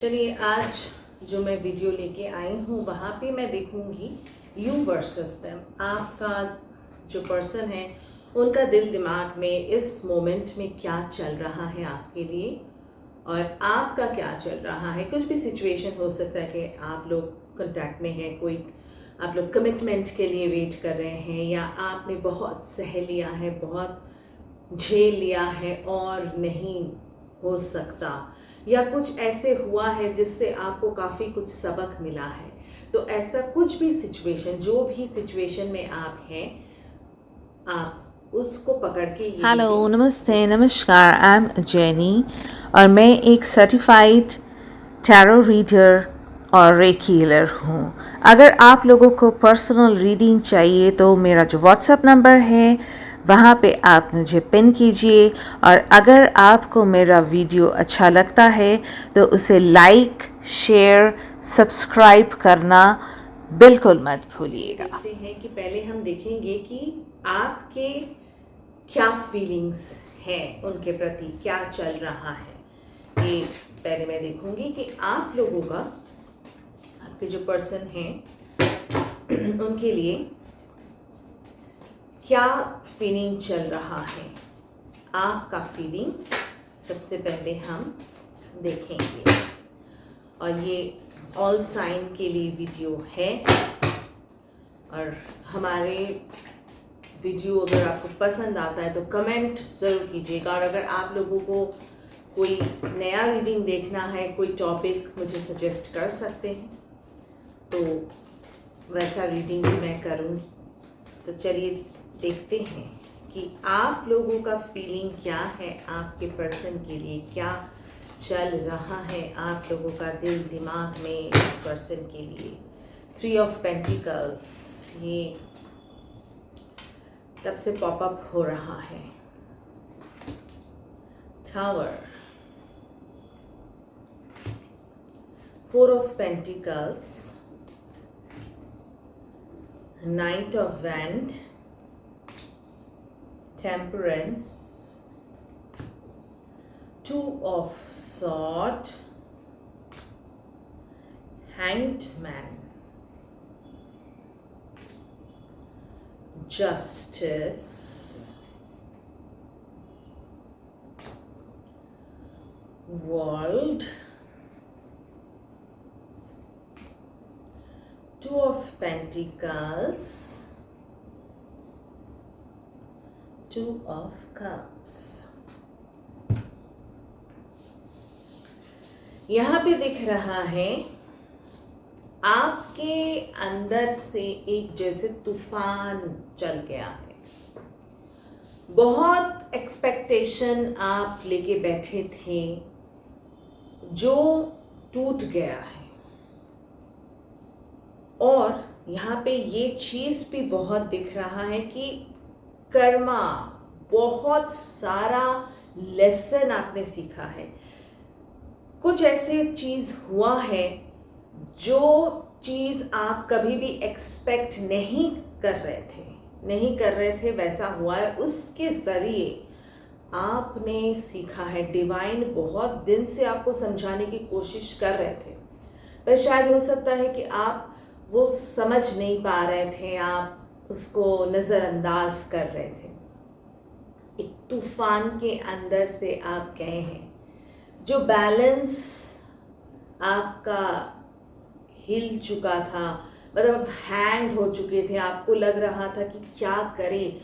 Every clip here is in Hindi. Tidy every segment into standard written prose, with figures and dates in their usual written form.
चलिए आज जो मैं वीडियो लेके आई हूँ वहाँ पे मैं देखूँगी यू वर्सेस देम। आपका जो पर्सन है उनका दिल दिमाग में इस मोमेंट में क्या चल रहा है आपके लिए और आपका क्या चल रहा है। कुछ भी सिचुएशन हो सकता है कि आप लोग कांटेक्ट में हैं, कोई आप लोग कमिटमेंट के लिए वेट कर रहे हैं या आपने बहुत सह लिया है, बहुत झेल लिया है और नहीं हो सकता, या कुछ ऐसे हुआ है जिससे आपको काफ़ी कुछ सबक मिला है। तो ऐसा कुछ भी सिचुएशन, जो भी सिचुएशन में आप हैं, आप उसको पकड़ के ये हेलो नमस्ते नमस्कार, आई एम जेनी और मैं एक सर्टिफाइड टैरो रीडर और रेकी हीलर हूँ। अगर आप लोगों को पर्सनल रीडिंग चाहिए तो मेरा जो व्हाट्सएप नंबर है वहाँ पे आप मुझे पिन कीजिए, और अगर आपको मेरा वीडियो अच्छा लगता है तो उसे लाइक शेयर सब्सक्राइब करना बिल्कुल मत भूलिएगा। देखते हैं कि पहले हम देखेंगे कि आपके क्या फीलिंग्स हैं उनके प्रति, क्या चल रहा है। ये पहले मैं देखूंगी कि आप लोगों का, आपके जो पर्सन हैं उनके लिए क्या फीलिंग चल रहा है। आपका फीलिंग सबसे पहले हम देखेंगे, और ये ऑल साइन के लिए वीडियो है। और हमारे वीडियो अगर आपको पसंद आता है तो कमेंट ज़रूर कीजिएगा, और अगर आप लोगों को कोई नया रीडिंग देखना है, कोई टॉपिक मुझे सजेस्ट कर सकते हैं, तो वैसा रीडिंग भी मैं करूँगी। तो चलिए देखते हैं कि आप लोगों का फीलिंग क्या है, आपके पर्सन के लिए क्या चल रहा है, आप लोगों का दिल दिमाग में इस पर्सन के लिए। 3 ऑफ पेंटिकल्स ये तब से पॉप अप हो रहा है। Tower, 4 of pentacles, night of wand, temperance, 2 of sword, hanged man, justice, world, 2 of pentacles, 2 of cups। यहाँ पे दिख रहा है आपके अंदर से एक जैसे तूफान चल गया है। बहुत एक्सपेक्टेशन आप लेके बैठे थे जो टूट गया है, और यहाँ पे ये चीज़ भी बहुत दिख रहा है कि कर्मा, बहुत सारा लेसन आपने सीखा है। कुछ ऐसे चीज़ हुआ है जो चीज़ आप कभी भी एक्सपेक्ट नहीं कर रहे थे वैसा हुआ है। उसके ज़रिए आपने सीखा है। डिवाइन बहुत दिन से आपको समझाने की कोशिश कर रहे थे, पर शायद हो सकता है कि आप वो समझ नहीं पा रहे थे, आप उसको नज़रअंदाज कर रहे थे। एक तूफान के अंदर से आप गए हैं। जो बैलेंस आपका हिल चुका था, मतलब हैंग हो चुके थे, आपको लग रहा था कि क्या करें,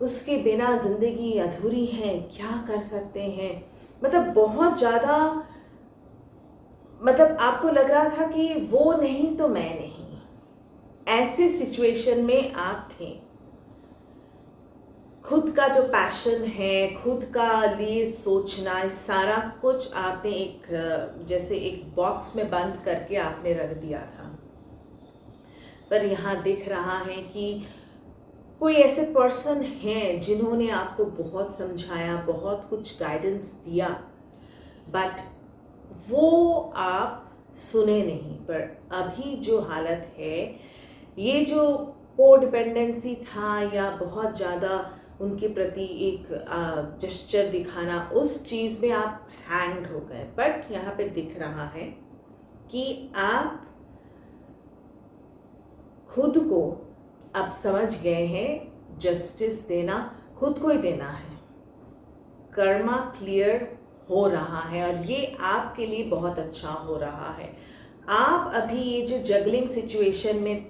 उसके बिना ज़िंदगी अधूरी है, क्या कर सकते हैं। मतलब बहुत ज़्यादा, मतलब आपको लग रहा था कि वो नहीं तो मैं नहीं, ऐसे सिचुएशन में आप थे। खुद का जो पैशन है, खुद का लिए सोचना, सारा कुछ आपने एक जैसे एक बॉक्स में बंद करके आपने रख दिया था। पर यहाँ दिख रहा है कि कोई ऐसे पर्सन हैं जिन्होंने आपको बहुत समझाया, बहुत कुछ गाइडेंस दिया, बट वो आप सुने नहीं। पर अभी जो हालत है, ये जो कोडिपेंडेंसी था या बहुत ज़्यादा उनके प्रति एक जेस्चर दिखाना, उस चीज़ में आप हैंग हो गए। बट यहाँ पे दिख रहा है कि आप खुद को अब समझ गए हैं, जस्टिस देना खुद को ही देना है। कर्मा क्लियर हो रहा है और ये आपके लिए बहुत अच्छा हो रहा है। आप अभी ये जो जगलिंग सिचुएशन में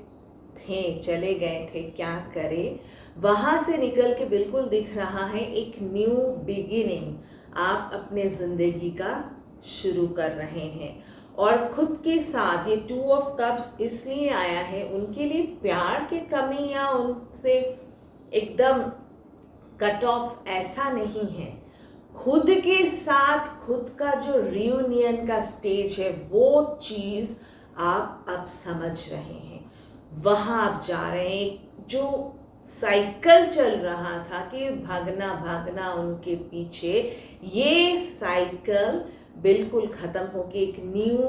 थे, चले गए थे, क्या करें, वहाँ से निकल के बिल्कुल दिख रहा है एक न्यू बिगिनिंग आप अपने ज़िंदगी का शुरू कर रहे हैं। और खुद के साथ ये 2 ऑफ कप्स इसलिए आया है, उनके लिए प्यार की कमी या उनसे एकदम कट ऑफ ऐसा नहीं है। खुद के साथ खुद का जो रियूनियन का स्टेज है, वो चीज़ आप अब समझ रहे हैं। वहाँ आप जा रहे हैं। जो साइकिल चल रहा था कि भागना भागना उनके पीछे, ये साइकिल बिल्कुल ख़त्म होके एक न्यू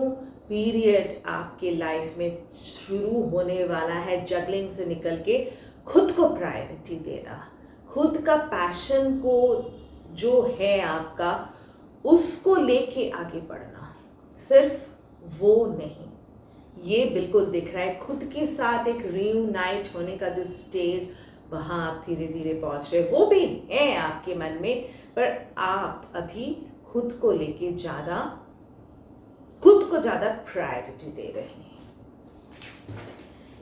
पीरियड आपके लाइफ में शुरू होने वाला है। जगलिंग से निकल के खुद को प्रायोरिटी देना, खुद का पैशन को जो है आपका, उसको लेके आगे बढ़ना, सिर्फ वो नहीं। ये बिल्कुल दिख रहा है खुद के साथ एक रियूनाइट होने का जो स्टेज, वहाँ आप धीरे धीरे पहुँच रहे। वो भी है आपके मन में, पर आप अभी खुद को लेके खुद को ज़्यादा प्रायोरिटी दे रहे हैं।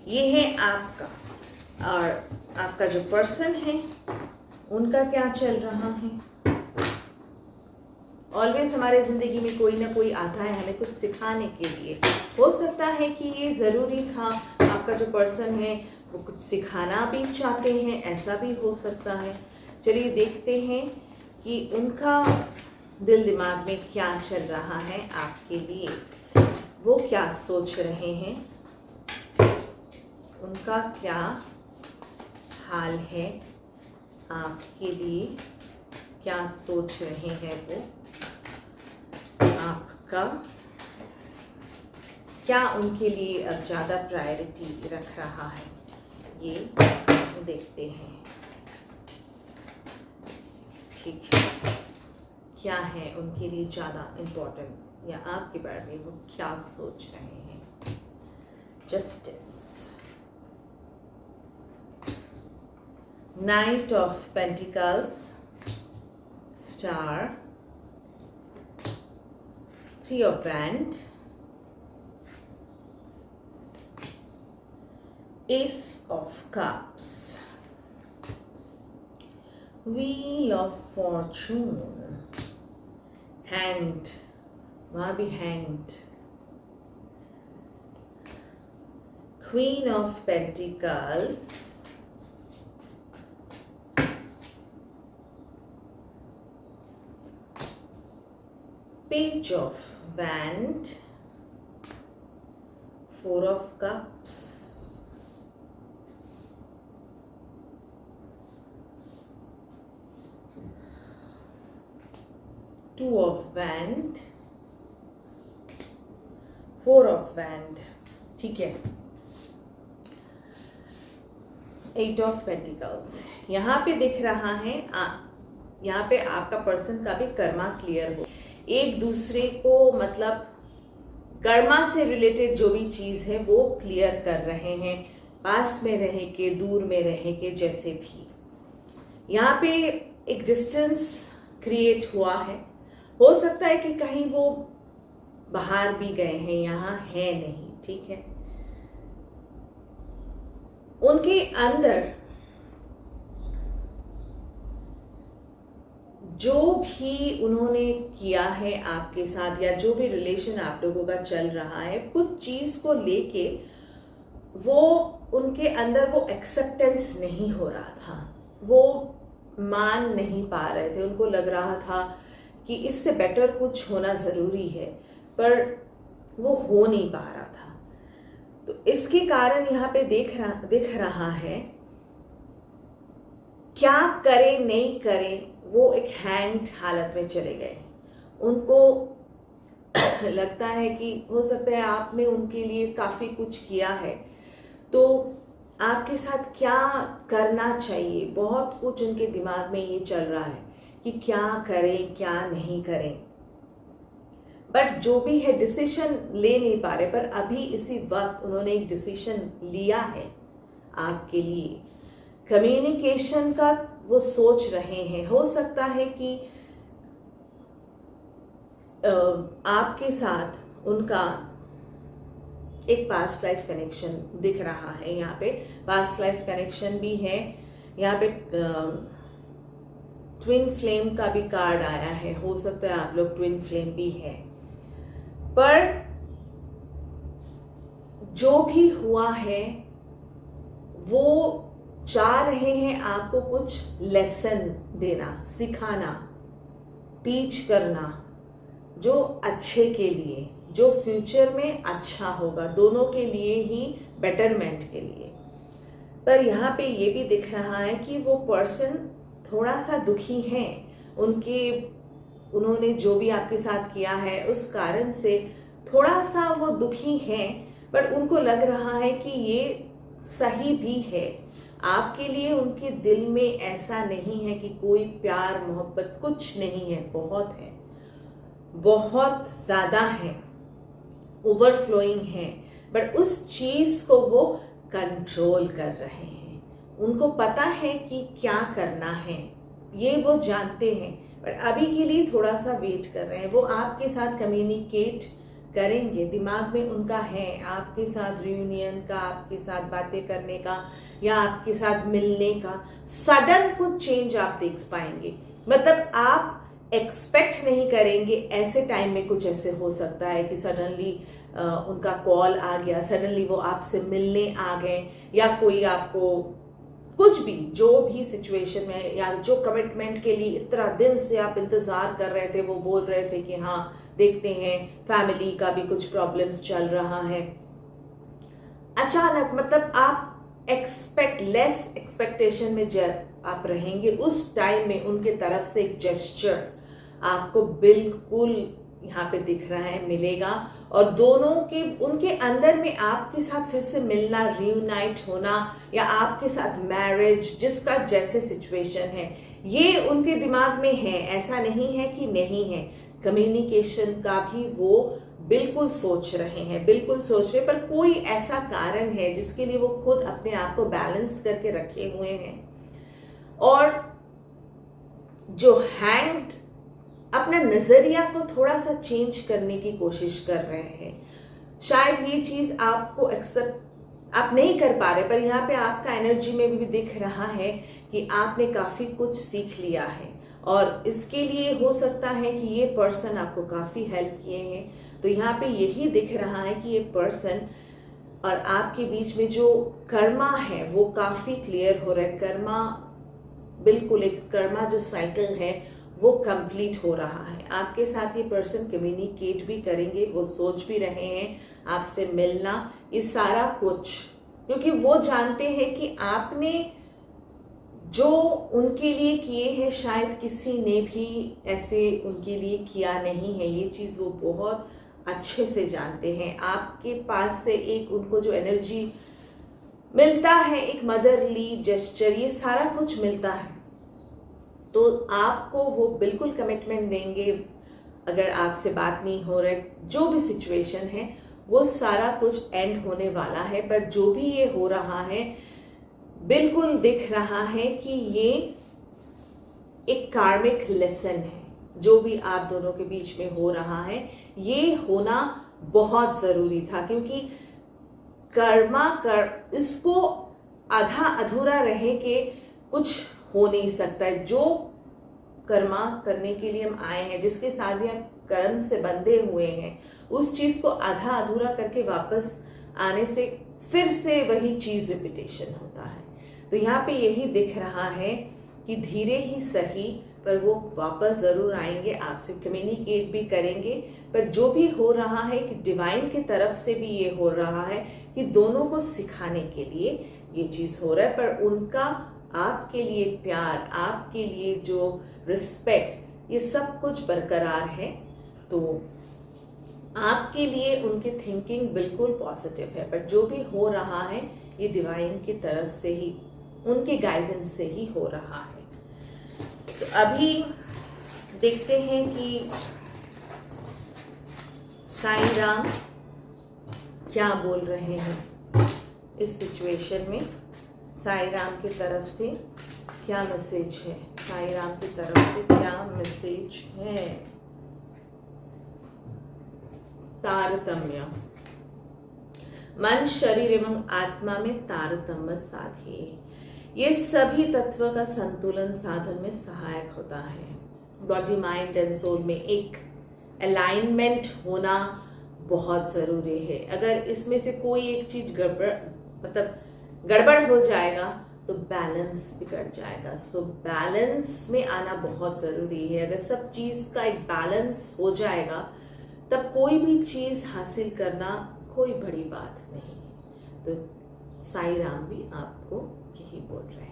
ये है आपका। और आपका जो पर्सन है, उनका क्या चल रहा है। ऑलवेज हमारे ज़िंदगी में कोई ना कोई आता है हमें कुछ सिखाने के लिए। हो सकता है कि ये ज़रूरी था, आपका जो पर्सन है वो कुछ सिखाना भी चाहते हैं, ऐसा भी हो सकता है। चलिए देखते हैं कि उनका दिल दिमाग में क्या चल रहा है आपके लिए, वो क्या सोच रहे हैं, उनका क्या हाल है आपके लिए, क्या सोच रहे हैं वो आपका, क्या उनके लिए अब ज़्यादा प्रायोरिटी रख रहा है, ये देखते हैं। ठीक है, क्या है उनके लिए ज़्यादा इम्पोर्टेंट, या आपके बारे में वो क्या सोच रहे हैं। Justice, night of pentacles, star, 3 of Wands, Ace of Cups, Wheel of Fortune, Hanged, वहाँ भी Hanged, Queen of Pentacles, Page of Wands, 4 of Cups, Two of Wands, 4 of Wands, ठीक है। 8 of Pentacles, यहाँ पे दिख रहा है यहाँ पे आपका पर्सन का भी कर्मा क्लियर हो, एक दूसरे को मतलब कर्मा से रिलेटेड जो भी चीज़ है वो क्लियर कर रहे हैं, पास में रह के, दूर में रह के, जैसे भी। यहाँ पे एक डिस्टेंस क्रिएट हुआ है। हो सकता है कि कहीं वो बाहर भी गए हैं, यहाँ है नहीं, ठीक है। उनके अंदर जो भी उन्होंने किया है आपके साथ, या जो भी रिलेशन आप लोगों का चल रहा है, कुछ चीज को लेके वो उनके अंदर वो एक्सेप्टेंस नहीं हो रहा था, वो मान नहीं पा रहे थे। उनको लग रहा था कि इससे बेटर कुछ होना ज़रूरी है, पर वो हो नहीं पा रहा था। तो इसके कारण यहाँ पे दिख रहा है, क्या करें नहीं करें, वो एक हैंग्ड हालत में चले गए। उनको लगता है कि हो सकता है आपने उनके लिए काफ़ी कुछ किया है, तो आपके साथ क्या करना चाहिए, बहुत कुछ उनके दिमाग में ये चल रहा है कि क्या करें क्या नहीं करें, बट जो भी है डिसीजन ले नहीं पा रहे। पर अभी इसी वक्त उन्होंने एक डिसीजन लिया है आपके लिए। कम्युनिकेशन का वो सोच रहे हैं। हो सकता है कि आपके साथ उनका एक पास्ट लाइफ कनेक्शन दिख रहा है। यहाँ पे पास्ट लाइफ कनेक्शन भी है। यहाँ पे ट्विन फ्लेम का भी कार्ड आया है। हो सकता है आप लोग ट्विन फ्लेम भी है। पर जो भी हुआ है वो चाह रहे हैं आपको कुछ लेसन देना, सिखाना, टीच करना, जो अच्छे के लिए, जो फ्यूचर में अच्छा होगा, दोनों के लिए ही, बेटरमेंट के लिए। पर यहाँ पे ये भी दिख रहा है कि वो पर्सन थोड़ा सा दुखी हैं। उन्होंने जो भी आपके साथ किया है उस कारण से थोड़ा सा वो दुखी हैं, पर उनको लग रहा है कि ये सही भी है आपके लिए। उनके दिल में ऐसा नहीं है कि कोई प्यार मोहब्बत, कुछ नहीं है। बहुत है, बहुत ज़्यादा है, ओवरफ्लोइंग है, बट उस चीज़ को वो कंट्रोल कर रहे हैं। उनको पता है कि क्या करना है, ये वो जानते हैं, पर अभी के लिए थोड़ा सा वेट कर रहे हैं। वो आपके साथ कम्युनिकेट करेंगे, दिमाग में उनका है आपके साथ रियूनियन का, आपके साथ बातें करने का या आपके साथ मिलने का। सडन कुछ चेंज आप देख पाएंगे, मतलब आप एक्सपेक्ट नहीं करेंगे। ऐसे टाइम में कुछ ऐसे हो सकता है कि सडनली उनका कॉल आ गया, सडनली वो आपसे मिलने आ गए, या कोई आपको कुछ भी, जो भी सिचुएशन में या जो कमिटमेंट के लिए इतना दिन से आप इंतजार कर रहे थे, वो बोल रहे थे कि हाँ देखते हैं, फैमिली का भी कुछ प्रॉब्लम्स चल रहा है। अचानक, मतलब आप लेस एक्सपेक्टेशन में जब आप रहेंगे, उस टाइम में उनके तरफ से एक जेस्चर आपको बिल्कुल यहाँ पे दिख रहा है, मिलेगा। और दोनों के, उनके अंदर में आपके साथ फिर से मिलना, रियूनाइट होना, या आपके साथ मैरिज, जिसका जैसे सिचुएशन है, ये उनके दिमाग में है। ऐसा नहीं है कि नहीं है। कम्युनिकेशन का भी वो बिल्कुल सोच रहे हैं, बिल्कुल सोच रहे, पर कोई ऐसा कारण है जिसके लिए वो खुद अपने आप को बैलेंस करके रखे हुए हैं। और जो हैंग्ड अपना नजरिया को थोड़ा सा चेंज करने की कोशिश कर रहे हैं। शायद ये चीज आपको एक्सेप्ट आप नहीं कर पा रहे, पर यहाँ पे आपका एनर्जी में भी दिख रहा है कि आपने काफी कुछ सीख लिया है, और इसके लिए हो सकता है कि ये पर्सन आपको काफी हेल्प किए हैं। तो यहाँ पे यही दिख रहा है कि ये पर्सन और आपके बीच में जो कर्मा है वो काफी क्लियर हो रहा है। कर्मा बिल्कुल, एक कर्मा जो साइकिल है वो कंप्लीट हो रहा है। आपके साथ ये पर्सन कम्युनिकेट भी करेंगे, वो सोच भी रहे हैं आपसे मिलना, इस सारा कुछ, क्योंकि वो जानते हैं कि आपने जो उनके लिए किए हैं शायद किसी ने भी ऐसे उनके लिए किया नहीं है। ये चीज़ वो बहुत अच्छे से जानते हैं। आपके पास से एक उनको जो एनर्जी मिलता है, एक मदरली जेस्चर, ये सारा कुछ मिलता है, तो आपको वो बिल्कुल कमिटमेंट देंगे। अगर आपसे बात नहीं हो रहा, जो भी सिचुएशन है, वो सारा कुछ एंड होने वाला है। पर जो भी ये हो रहा है, बिल्कुल दिख रहा है कि ये एक कार्मिक लेसन है। जो भी आप दोनों के बीच में हो रहा है, ये होना बहुत जरूरी था, क्योंकि इसको आधा अधूरा रहे के कुछ हो नहीं सकता है। जो कर्मा करने के लिए हम आए हैं, जिसके साथ भी हम कर्म से बंधे हुए हैं, उस चीज को आधा अधूरा करके वापस आने से फिर से वही चीज रिपीटेशन होता है। तो यहाँ पे यही दिख रहा है कि धीरे ही सही, पर वो वापस जरूर आएंगे, आपसे कम्युनिकेट भी करेंगे। पर जो भी हो रहा है कि डिवाइन की तरफ से भी ये हो रहा है कि दोनों को सिखाने के लिए ये चीज हो रहा है। पर उनका आपके लिए प्यार, आपके लिए जो रिस्पेक्ट, ये सब कुछ बरकरार है। तो आपके लिए उनकी थिंकिंग बिल्कुल पॉजिटिव है, बट जो भी हो रहा है ये डिवाइन की तरफ से ही, उनके गाइडेंस से ही हो रहा है। तो अभी देखते हैं कि साईं राम क्या बोल रहे हैं इस सिचुएशन में। साईं राम की तरफ से क्या मैसेज है, साईं राम की तरफ से क्या मैसेज है। तारतम्य, मन, शरीर एवं आत्मा में तारतम्य साधिए। ये सभी तत्व का संतुलन साधन में सहायक होता है। बॉडी, माइंड एंड सोल में एक अलाइनमेंट होना बहुत ज़रूरी है। अगर इसमें से कोई एक चीज़ गड़बड़ हो जाएगा तो बैलेंस बिगड़ जाएगा। सो बैलेंस में आना बहुत ज़रूरी है। अगर सब चीज़ का एक बैलेंस हो जाएगा तब कोई भी चीज़ हासिल करना कोई बड़ी बात नहीं है। तो साईं राम भी आपको यही बोल रहे हैं।